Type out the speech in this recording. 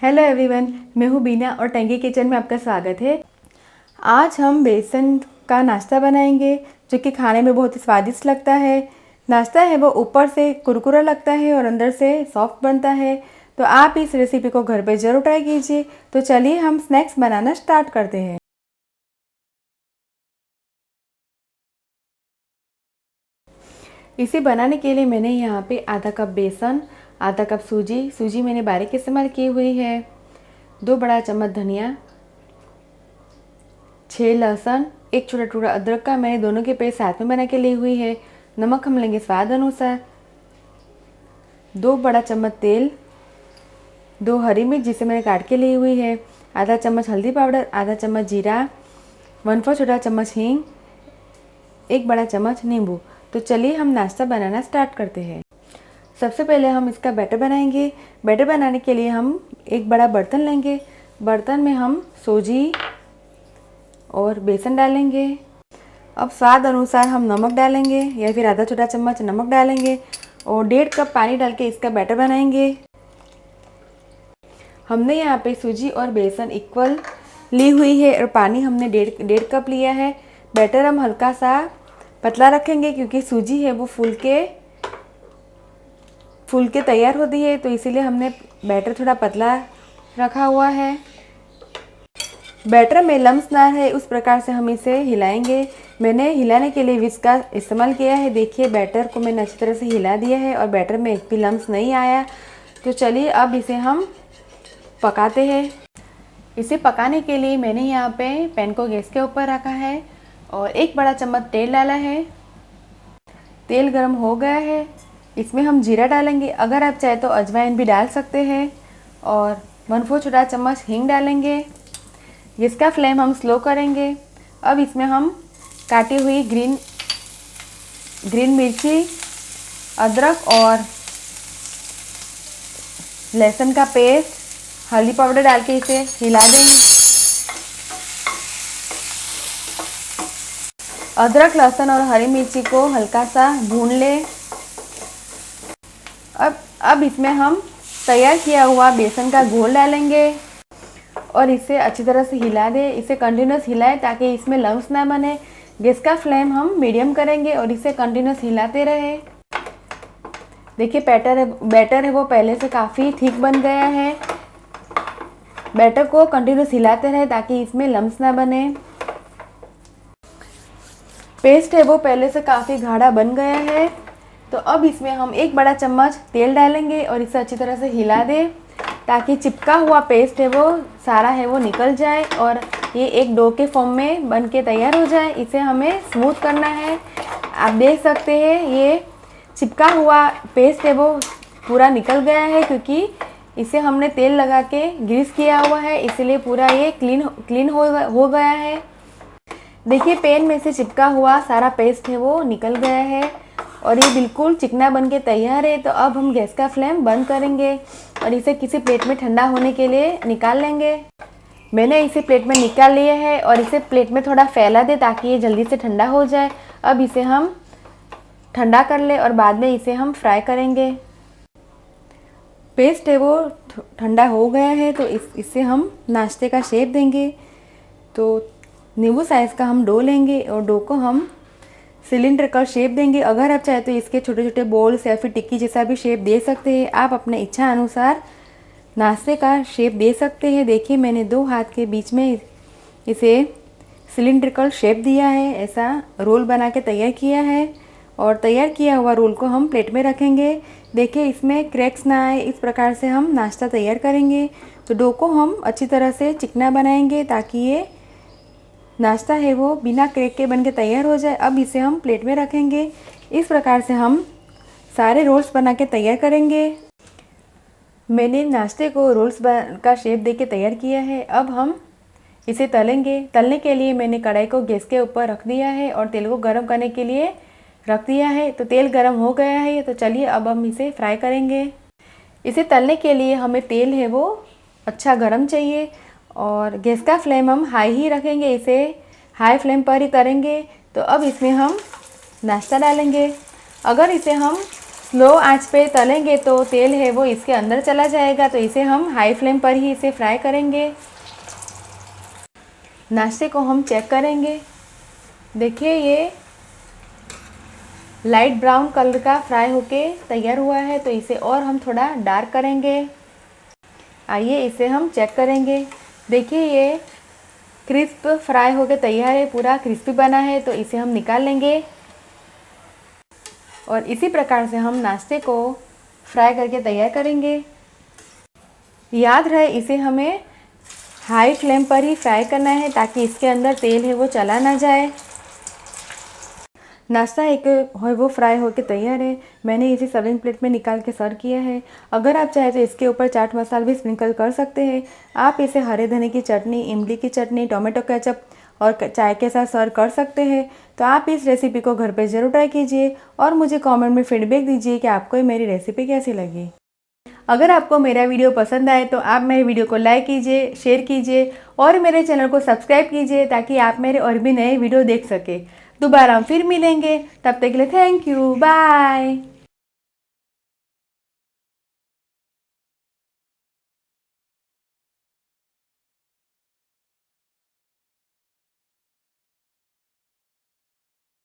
Hello everyone, मैं हूँ बीना और टैंकी किचन में आपका स्वागत है। आज हम बेसन का नाश्ता बनाएंगे जो कि खाने में बहुत ही स्वादिष्ट लगता है। नाश्ता है वो ऊपर से कुरकुरा लगता है और अंदर से सॉफ्ट बनता है। तो आप इस रेसिपी को घर पे ज़रूर ट्राई कीजिए। तो चलिए हम स्नैक्स बनाना स्टार्ट करते हैं। इसे बनाने के लिए मैंने यहाँ पे आधा कप बेसन, आधा कप सूजी मैंने बारीक इस्तेमाल की हुई है, 2 बड़ा चम्मच धनिया, 6 लहसुन, एक छोटा टुकड़ा अदरक का मैंने दोनों के पेस्ट साथ में बना के ली हुई है। नमक हम लेंगे स्वाद अनुसार, 2 बड़ा चम्मच तेल, 2 हरी मिर्च जिसे मैंने काट के ली हुई है, आधा चम्मच हल्दी पाउडर, आधा चम्मच जीरा, 1/4 छोटा चम्मच हींग, 1 बड़ा चम्मच नींबू। तो चलिए हम नाश्ता बनाना स्टार्ट करते हैं। सबसे पहले हम इसका बैटर बनाएंगे। बैटर बनाने के लिए हम एक बड़ा बर्तन लेंगे। बर्तन में हम सूजी और बेसन डालेंगे। अब स्वाद अनुसार हम नमक डालेंगे या फिर आधा छोटा चम्मच नमक डालेंगे और 1.5 कप पानी डाल के इसका बैटर बनाएंगे। हमने यहाँ पे सूजी और बेसन इक्वल ली हुई है और पानी हमने 1.5 कप लिया है। बैटर हम हल्का सा पतला रखेंगे क्योंकि सूजी है वो फूल के तैयार होती है, तो इसीलिए हमने बैटर थोड़ा पतला रखा हुआ है। बैटर में लम्स ना रहे उस प्रकार से हम इसे हिलाएंगे। मैंने हिलाने के लिए विस्क का इस्तेमाल किया है। देखिए बैटर को मैंने अच्छी तरह से हिला दिया है और बैटर में एक भी लम्स नहीं आया। तो चलिए अब इसे हम पकाते हैं। इसे पकाने के लिए मैंने यहाँ पे पैन को गैस के ऊपर रखा है और 1 बड़ा चम्मच तेल डाला है। तेल गर्म हो गया है, इसमें हम जीरा डालेंगे। अगर आप चाहे तो अजवाइन भी डाल सकते हैं और 1/4 छोटा चम्मच हींग डालेंगे। जिसका फ्लेम हम स्लो करेंगे। अब इसमें हम काटी हुई ग्रीन मिर्ची, अदरक और लहसुन का पेस्ट, हल्दी पाउडर डाल के इसे हिला देंगे। अदरक, लहसुन और हरी मिर्ची को हल्का सा भून ले। अब इसमें हम तैयार किया हुआ बेसन का घोल डालेंगे और इसे अच्छी तरह से हिला दें। इसे कंटिन्यूस हिलाएं ताकि इसमें लम्स ना बने। गैस का फ्लेम हम मीडियम करेंगे और इसे कंटिन्यूस हिलाते रहे। देखिए बैटर है वो पहले से काफ़ी थिक बन गया है। बैटर को कंटिन्यूस हिलाते रहे ताकि इसमें लम्स ना बने। पेस्ट है वो पहले से काफ़ी गाढ़ा बन गया है। तो अब इसमें हम 1 बड़ा चम्मच तेल डालेंगे और इसे अच्छी तरह से हिला दें ताकि चिपका हुआ पेस्ट है वो सारा है वो निकल जाए और ये एक डो के फॉर्म में बन के तैयार हो जाए। इसे हमें स्मूथ करना है। आप देख सकते हैं ये चिपका हुआ पेस्ट है वो पूरा निकल गया है क्योंकि इसे हमने तेल लगा के ग्रीस किया हुआ है, इसलिए पूरा ये क्लीन हो गया है। देखिए पैन में से चिपका हुआ सारा पेस्ट है वो निकल गया है और ये बिल्कुल चिकना बन के तैयार है। तो अब हम गैस का फ्लेम बंद करेंगे और इसे किसी प्लेट में ठंडा होने के लिए निकाल लेंगे। मैंने इसे प्लेट में निकाल लिया है और इसे प्लेट में थोड़ा फैला दे ताकि ये जल्दी से ठंडा हो जाए। अब इसे हम ठंडा कर ले और बाद में इसे हम फ्राई करेंगे। पेस्ट है वो ठंडा हो गया है तो इससे हम नाश्ते का शेप देंगे। तो नींबू साइज़ का हम डो लेंगे और डो को हम सिलेंडर का शेप देंगे। अगर आप चाहे तो इसके छोटे छोटे बॉल्स या फिर टिक्की जैसा भी शेप दे सकते हैं। आप अपने इच्छा अनुसार नाश्ते का शेप दे सकते हैं। देखिए मैंने 2 हाथ के बीच में इसे सिलेंड्रिकल शेप दिया है, ऐसा रोल बना के तैयार किया है और तैयार किया हुआ रोल को हम प्लेट में रखेंगे। देखिए इसमें क्रैक्स ना आए इस प्रकार से हम नाश्ता तैयार करेंगे। तो डो को हम अच्छी तरह से चिकना बनाएंगे ताकि ये नाश्ता है वो बिना क्रैक के बन के तैयार हो जाए। अब इसे हम प्लेट में रखेंगे। इस प्रकार से हम सारे रोल्स बना के तैयार करेंगे। मैंने नाश्ते को रोल्स का शेप दे के तैयार किया है। अब हम इसे तलेंगे। तलने के लिए मैंने कढ़ाई को गैस के ऊपर रख दिया है और तेल को गर्म करने के लिए रख दिया है। तो तेल गर्म हो गया है तो चलिए अब हम इसे फ्राई करेंगे। इसे तलने के लिए हमें तेल है वो अच्छा गर्म चाहिए और गैस का फ्लेम हम हाई ही रखेंगे। इसे हाई फ्लेम पर ही करेंगे। तो अब इसमें हम नाश्ता डालेंगे। अगर इसे हम स्लो आंच पे तलेंगे तो तेल है वो इसके अंदर चला जाएगा, तो इसे हम हाई फ्लेम पर ही इसे फ्राई करेंगे। नाश्ते को हम चेक करेंगे। देखिए ये लाइट ब्राउन कलर का फ्राई होके तैयार हुआ है, तो इसे और हम थोड़ा डार्क करेंगे। आइए इसे हम चेक करेंगे। देखिए ये क्रिस्प फ्राई होके तैयार है, पूरा क्रिस्पी बना है, तो इसे हम निकाल लेंगे। और इसी प्रकार से हम नाश्ते को फ्राई करके तैयार करेंगे। याद रहे इसे हमें हाई फ्लेम पर ही फ्राई करना है ताकि इसके अंदर तेल है वो चला ना जाए। नाश्ता एक है वो फ्राई होके तैयार है। मैंने इसे सर्विंग प्लेट में निकाल के सर्व किया है। अगर आप चाहें तो इसके ऊपर चाट मसाला भी स्प्रिंकल कर सकते हैं। आप इसे हरे धनिया की चटनी, इमली की चटनी, टोमेटो केचप और चाय के साथ सर्व कर सकते हैं। तो आप इस रेसिपी को घर पे ज़रूर ट्राई कीजिए और मुझे कमेंट में फीडबैक दीजिए कि आपको मेरी रेसिपी कैसी लगी। अगर आपको मेरा वीडियो पसंद आए तो आप मेरे वीडियो को लाइक कीजिए, शेयर कीजिए और मेरे चैनल को सब्सक्राइब कीजिए ताकि आप मेरे और भी नए वीडियो देख सके। दोबारा हम फिर मिलेंगे, तब तक के लिए थैंक यू, बाय।